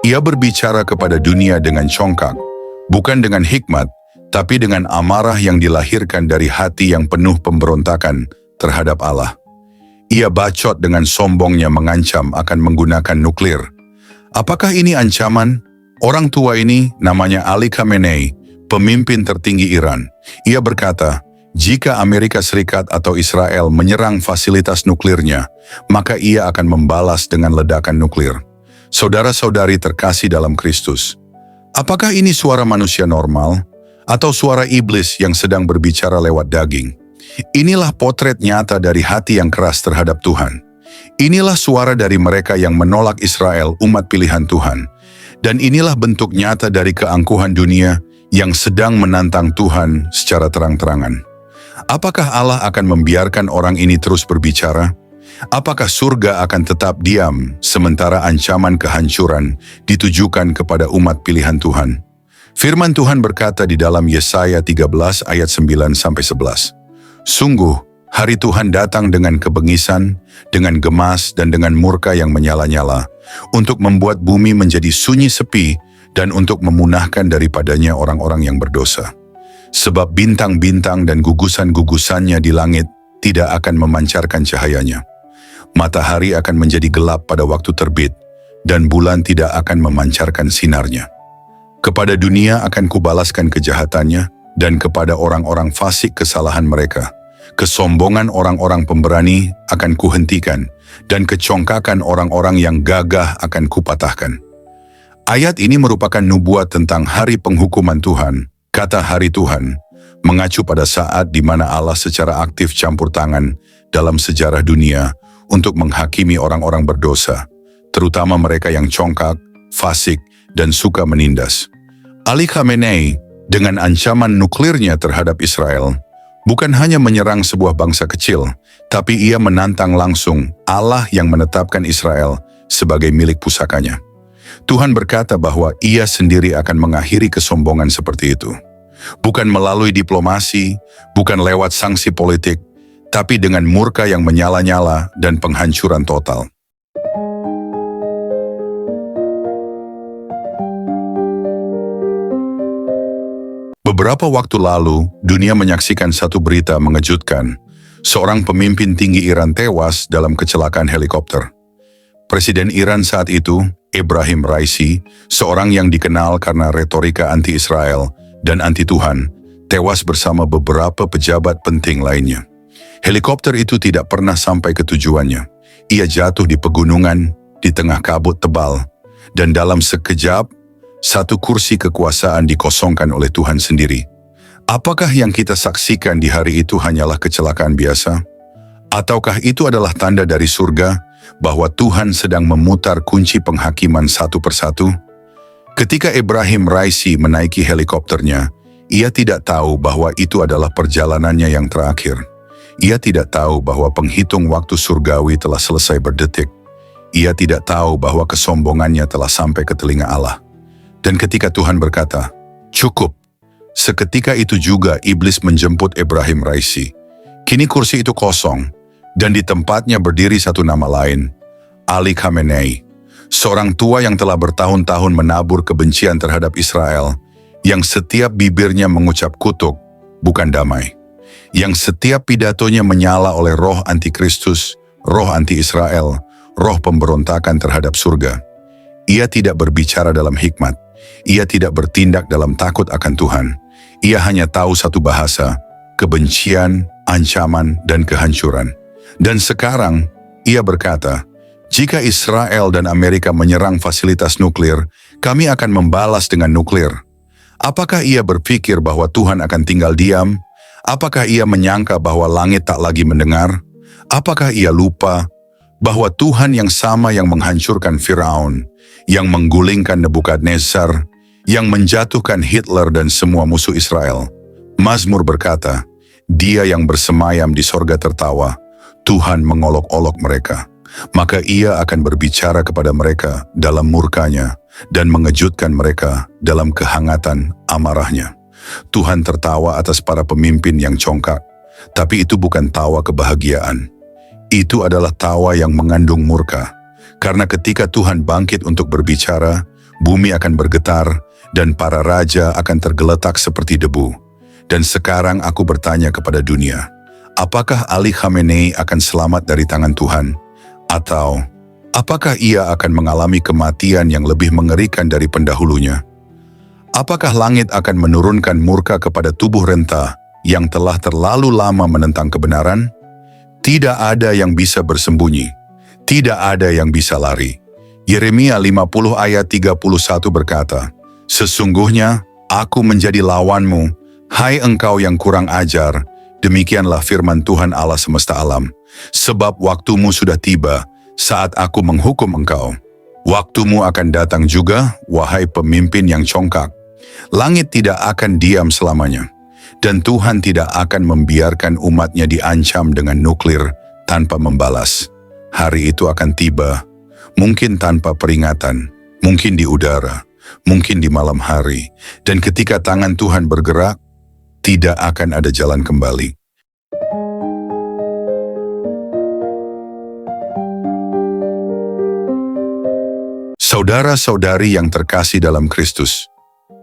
Ia berbicara kepada dunia dengan congkak, bukan dengan hikmat, tapi dengan amarah yang dilahirkan dari hati yang penuh pemberontakan terhadap Allah. Ia bacot dengan sombongnya mengancam akan menggunakan nuklir. Apakah ini ancaman? Orang tua ini namanya Ali Khamenei, pemimpin tertinggi Iran. Ia berkata, jika Amerika Serikat atau Israel menyerang fasilitas nuklirnya, maka ia akan membalas dengan ledakan nuklir. Saudara-saudari terkasih dalam Kristus, apakah ini suara manusia normal atau suara iblis yang sedang berbicara lewat daging? Inilah potret nyata dari hati yang keras terhadap Tuhan. Inilah suara dari mereka yang menolak Israel, umat pilihan Tuhan. Dan inilah bentuk nyata dari keangkuhan dunia yang sedang menantang Tuhan secara terang-terangan. Apakah Allah akan membiarkan orang ini terus berbicara? Apakah surga akan tetap diam sementara ancaman kehancuran ditujukan kepada umat pilihan Tuhan? Firman Tuhan berkata di dalam Yesaya 13 ayat 9-11. Sungguh, hari Tuhan datang dengan kebengisan, dengan gemas dan dengan murka yang menyala-nyala, untuk membuat bumi menjadi sunyi sepi dan untuk memunahkan daripadanya orang-orang yang berdosa. Sebab bintang-bintang dan gugusan-gugusannya di langit tidak akan memancarkan cahayanya. Matahari akan menjadi gelap pada waktu terbit, dan bulan tidak akan memancarkan sinarnya. Kepada dunia akan kubalaskan kejahatannya, dan kepada orang-orang fasik kesalahan mereka. Kesombongan orang-orang pemberani akan kuhentikan, dan kecongkakan orang-orang yang gagah akan kupatahkan. Ayat ini merupakan nubuat tentang hari penghukuman Tuhan. Kata hari Tuhan, mengacu pada saat di mana Allah secara aktif campur tangan dalam sejarah dunia untuk menghakimi orang-orang berdosa, terutama mereka yang congkak, fasik, dan suka menindas. Ali Khamenei dengan ancaman nuklirnya terhadap Israel, bukan hanya menyerang sebuah bangsa kecil, tapi ia menantang langsung Allah yang menetapkan Israel sebagai milik pusakanya. Tuhan berkata bahwa ia sendiri akan mengakhiri kesombongan seperti itu. Bukan melalui diplomasi, bukan lewat sanksi politik, tapi dengan murka yang menyala-nyala dan penghancuran total. Beberapa waktu lalu, dunia menyaksikan satu berita mengejutkan. Seorang pemimpin tinggi Iran tewas dalam kecelakaan helikopter. Presiden Iran saat itu, Ebrahim Raisi, seorang yang dikenal karena retorika anti-Israel dan anti-Tuhan, tewas bersama beberapa pejabat penting lainnya. Helikopter itu tidak pernah sampai ke tujuannya. Ia jatuh di pegunungan, di tengah kabut tebal, dan dalam sekejap, satu kursi kekuasaan dikosongkan oleh Tuhan sendiri. Apakah yang kita saksikan di hari itu hanyalah kecelakaan biasa? Ataukah itu adalah tanda dari surga bahwa Tuhan sedang memutar kunci penghakiman satu persatu? Ketika Ebrahim Raisi menaiki helikopternya, ia tidak tahu bahwa itu adalah perjalanannya yang terakhir. Ia tidak tahu bahwa penghitung waktu surgawi telah selesai berdetik. Ia tidak tahu bahwa kesombongannya telah sampai ke telinga Allah. Dan ketika Tuhan berkata, "Cukup," seketika itu juga iblis menjemput Ebrahim Raisi. Kini kursi itu kosong, dan di tempatnya berdiri satu nama lain, Ali Khamenei, seorang tua yang telah bertahun-tahun menabur kebencian terhadap Israel, yang setiap bibirnya mengucap kutuk, bukan damai, yang setiap pidatonya menyala oleh roh antikristus, roh anti-Israel, roh pemberontakan terhadap surga. Ia tidak berbicara dalam hikmat, ia tidak bertindak dalam takut akan Tuhan. Ia hanya tahu satu bahasa, kebencian, ancaman, dan kehancuran. Dan sekarang, ia berkata, jika Israel dan Amerika menyerang fasilitas nuklir, kami akan membalas dengan nuklir. Apakah ia berpikir bahwa Tuhan akan tinggal diam? Apakah ia menyangka bahwa langit tak lagi mendengar? Apakah ia lupa bahwa Tuhan yang sama yang menghancurkan Firaun, yang menggulingkan Nebukadnezar, yang menjatuhkan Hitler dan semua musuh Israel? Mazmur berkata, Dia yang bersemayam di sorga tertawa, Tuhan mengolok-olok mereka. Maka ia akan berbicara kepada mereka dalam murkanya dan mengejutkan mereka dalam kehangatan amarahnya. Tuhan tertawa atas para pemimpin yang congkak, tapi itu bukan tawa kebahagiaan. Itu adalah tawa yang mengandung murka, Karena ketika Tuhan bangkit untuk berbicara, bumi akan bergetar dan para raja akan tergeletak seperti debu. Dan sekarang aku bertanya kepada dunia, apakah Ali Khamenei akan selamat dari tangan Tuhan? Atau apakah ia akan mengalami kematian yang lebih mengerikan dari pendahulunya? Apakah langit akan menurunkan murka kepada tubuh renta yang telah terlalu lama menentang kebenaran? Tidak ada yang bisa bersembunyi, tidak ada yang bisa lari. Yeremia 50 ayat 31 berkata, "Sesungguhnya aku menjadi lawanmu, hai engkau yang kurang ajar, demikianlah firman Tuhan Allah semesta alam. Sebab waktumu sudah tiba saat aku menghukum engkau. Waktumu akan datang juga, wahai pemimpin yang congkak. Langit tidak akan diam selamanya. Dan Tuhan tidak akan membiarkan umatnya diancam dengan nuklir tanpa membalas. Hari itu akan tiba, mungkin tanpa peringatan, mungkin di udara, mungkin di malam hari. Dan ketika tangan Tuhan bergerak, tidak akan ada jalan kembali." Saudara-saudari yang terkasih dalam Kristus,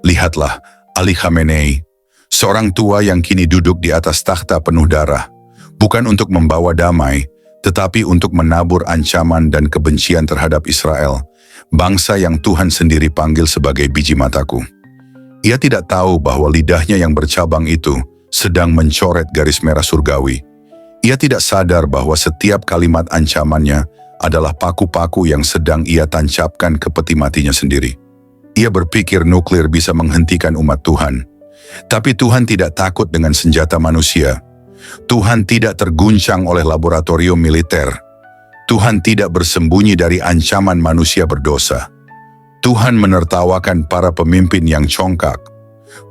lihatlah Ali Khamenei, seorang tua yang kini duduk di atas takhta penuh darah, bukan untuk membawa damai, tetapi untuk menabur ancaman dan kebencian terhadap Israel, bangsa yang Tuhan sendiri panggil sebagai biji mataku. Ia tidak tahu bahwa lidahnya yang bercabang itu sedang mencoret garis merah surgawi. Ia tidak sadar bahwa setiap kalimat ancamannya adalah paku-paku yang sedang ia tancapkan ke peti matinya sendiri. Ia berpikir nuklir bisa menghentikan umat Tuhan. Tapi Tuhan tidak takut dengan senjata manusia. Tuhan tidak terguncang oleh laboratorium militer. Tuhan tidak bersembunyi dari ancaman manusia berdosa. Tuhan menertawakan para pemimpin yang congkak,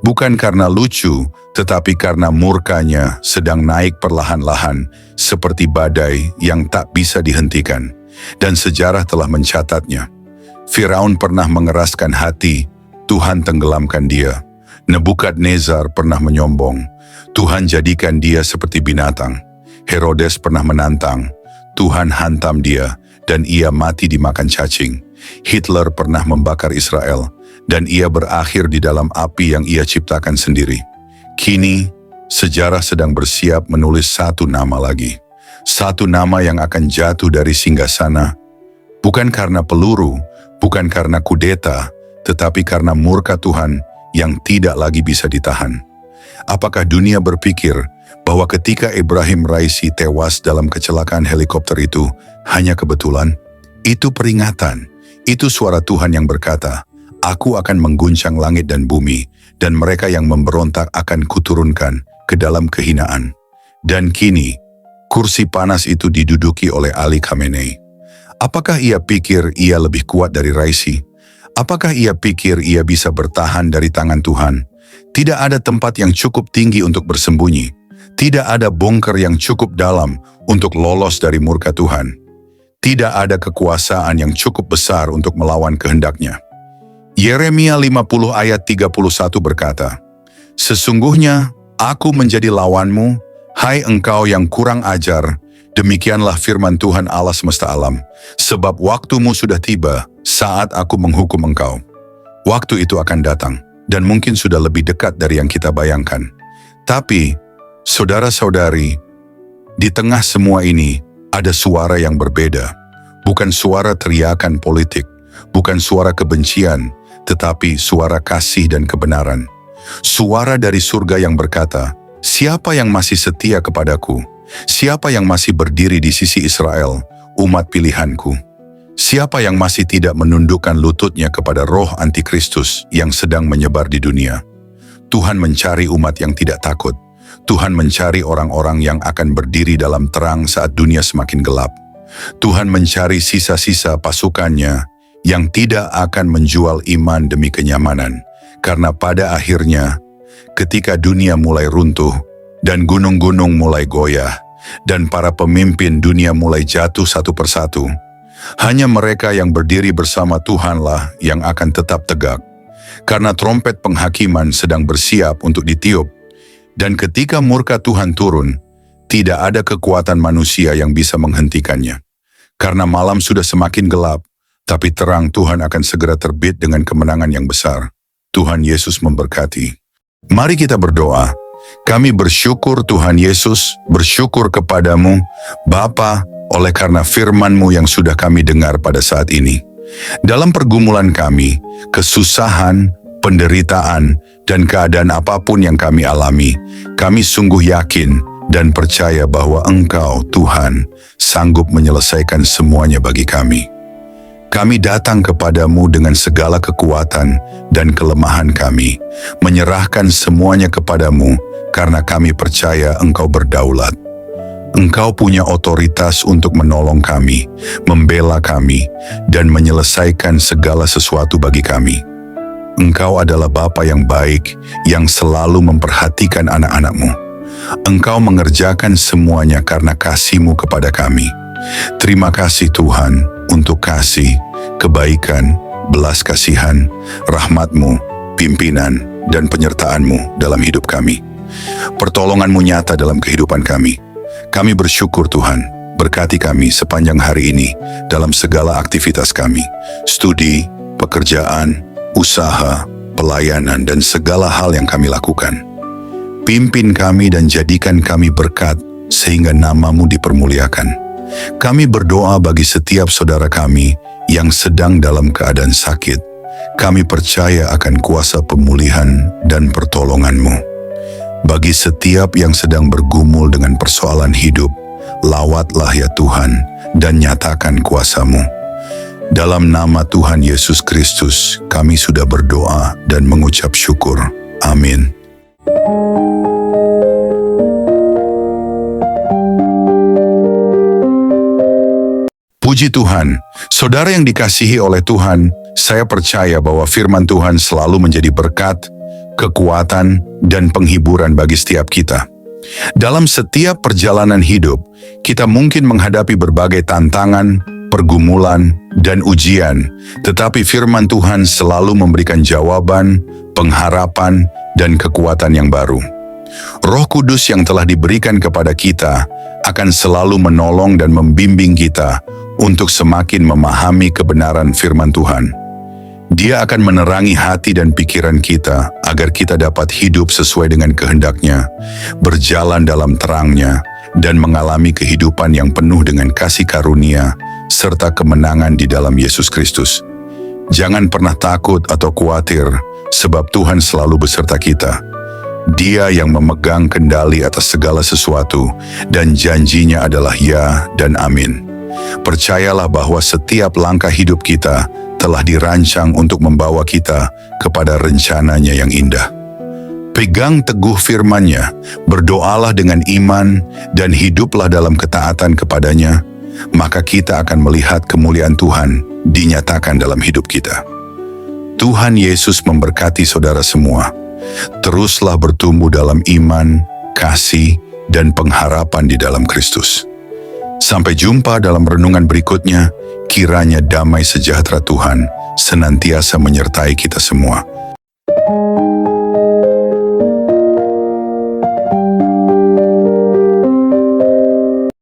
bukan karena lucu, tetapi karena murkanya sedang naik perlahan-lahan seperti badai yang tak bisa dihentikan. Dan sejarah telah mencatatnya. Firaun pernah mengeraskan hati, Tuhan tenggelamkan dia. Nebukadnezar pernah menyombong, Tuhan jadikan dia seperti binatang. Herodes pernah menantang, Tuhan hantam dia dan ia mati dimakan cacing. Hitler pernah membakar Israel dan ia berakhir di dalam api yang ia ciptakan sendiri. Kini, sejarah sedang bersiap menulis satu nama lagi. Satu nama yang akan jatuh dari singgasana, bukan karena peluru, bukan karena kudeta, tetapi karena murka Tuhan yang tidak lagi bisa ditahan. Apakah dunia berpikir bahwa ketika Ibrahim Raisi tewas dalam kecelakaan helikopter itu hanya kebetulan? Itu peringatan, itu suara Tuhan yang berkata, "Aku akan mengguncang langit dan bumi, dan mereka yang memberontak akan kuturunkan ke dalam kehinaan." Dan kini, kursi panas itu diduduki oleh Ali Khamenei. Apakah ia pikir ia lebih kuat dari Raisi? Apakah ia pikir ia bisa bertahan dari tangan Tuhan? Tidak ada tempat yang cukup tinggi untuk bersembunyi. Tidak ada bunker yang cukup dalam untuk lolos dari murka Tuhan. Tidak ada kekuasaan yang cukup besar untuk melawan kehendaknya. Yeremia 50 ayat 31 berkata, "Sesungguhnya aku menjadi lawanmu, hai engkau yang kurang ajar, demikianlah firman Tuhan Allah semesta alam. Sebab waktumu sudah tiba saat aku menghukum engkau." Waktu itu akan datang, dan mungkin sudah lebih dekat dari yang kita bayangkan. Tapi, saudara-saudari, di tengah semua ini ada suara yang berbeda. Bukan suara teriakan politik, bukan suara kebencian, tetapi suara kasih dan kebenaran. Suara dari surga yang berkata, "Siapa yang masih setia kepadaku? Siapa yang masih berdiri di sisi Israel, umat pilihanku? Siapa yang masih tidak menundukkan lututnya kepada roh antikristus yang sedang menyebar di dunia?" Tuhan mencari umat yang tidak takut. Tuhan mencari orang-orang yang akan berdiri dalam terang saat dunia semakin gelap. Tuhan mencari sisa-sisa pasukannya yang tidak akan menjual iman demi kenyamanan. Karena pada akhirnya, ketika dunia mulai runtuh, dan gunung-gunung mulai goyah, dan para pemimpin dunia mulai jatuh satu persatu, hanya mereka yang berdiri bersama Tuhanlah yang akan tetap tegak. Karena trompet penghakiman sedang bersiap untuk ditiup, dan ketika murka Tuhan turun, tidak ada kekuatan manusia yang bisa menghentikannya. Karena malam sudah semakin gelap, tapi terang Tuhan akan segera terbit dengan kemenangan yang besar. Tuhan Yesus memberkati. Mari kita berdoa. Kami bersyukur Tuhan Yesus, bersyukur kepadamu, Bapa, oleh karena firman-Mu yang sudah kami dengar pada saat ini. Dalam pergumulan kami, kesusahan, penderitaan, dan keadaan apapun yang kami alami, kami sungguh yakin dan percaya bahwa Engkau, Tuhan, sanggup menyelesaikan semuanya bagi kami. Kami datang kepadamu dengan segala kekuatan dan kelemahan kami, menyerahkan semuanya kepadamu karena kami percaya Engkau berdaulat. Engkau punya otoritas untuk menolong kami, membela kami, dan menyelesaikan segala sesuatu bagi kami. Engkau adalah Bapa yang baik, yang selalu memperhatikan anak-anak-Mu. Engkau mengerjakan semuanya karena kasih-Mu kepada kami. Terima kasih Tuhan untuk kasih, kebaikan, belas kasihan, rahmat-Mu, pimpinan, dan penyertaan-Mu dalam hidup kami. Pertolongan-Mu nyata dalam kehidupan kami. Kami bersyukur Tuhan, berkati kami sepanjang hari ini dalam segala aktivitas kami, studi, pekerjaan, usaha, pelayanan, dan segala hal yang kami lakukan. Pimpin kami dan jadikan kami berkat sehingga nama-Mu dipermuliakan. Kami berdoa bagi setiap saudara kami yang sedang dalam keadaan sakit. Kami percaya akan kuasa pemulihan dan pertolongan-Mu. Bagi setiap yang sedang bergumul dengan persoalan hidup, lawatlah ya Tuhan dan nyatakan kuasa-Mu. Dalam nama Tuhan Yesus Kristus, kami sudah berdoa dan mengucap syukur. Amin. Puji Tuhan, saudara yang dikasihi oleh Tuhan, saya percaya bahwa firman Tuhan selalu menjadi berkat, kekuatan, dan penghiburan bagi setiap kita. Dalam setiap perjalanan hidup, kita mungkin menghadapi berbagai tantangan, pergumulan, dan ujian, tetapi firman Tuhan selalu memberikan jawaban, pengharapan, dan kekuatan yang baru. Roh Kudus yang telah diberikan kepada kita akan selalu menolong dan membimbing kita untuk semakin memahami kebenaran firman Tuhan. Dia akan menerangi hati dan pikiran kita agar kita dapat hidup sesuai dengan kehendak-Nya, berjalan dalam terang-Nya, dan mengalami kehidupan yang penuh dengan kasih karunia serta kemenangan di dalam Yesus Kristus. Jangan pernah takut atau khawatir, sebab Tuhan selalu beserta kita. Dia yang memegang kendali atas segala sesuatu, dan janji-Nya adalah ya dan amin. Percayalah bahwa setiap langkah hidup kita telah dirancang untuk membawa kita kepada rencana-Nya yang indah. Pegang teguh firman-Nya, berdoalah dengan iman, dan hiduplah dalam ketaatan kepada-Nya, maka kita akan melihat kemuliaan Tuhan dinyatakan dalam hidup kita. Tuhan Yesus memberkati saudara semua. Teruslah bertumbuh dalam iman, kasih, dan pengharapan di dalam Kristus. Sampai jumpa dalam renungan berikutnya, kiranya damai sejahtera Tuhan senantiasa menyertai kita semua.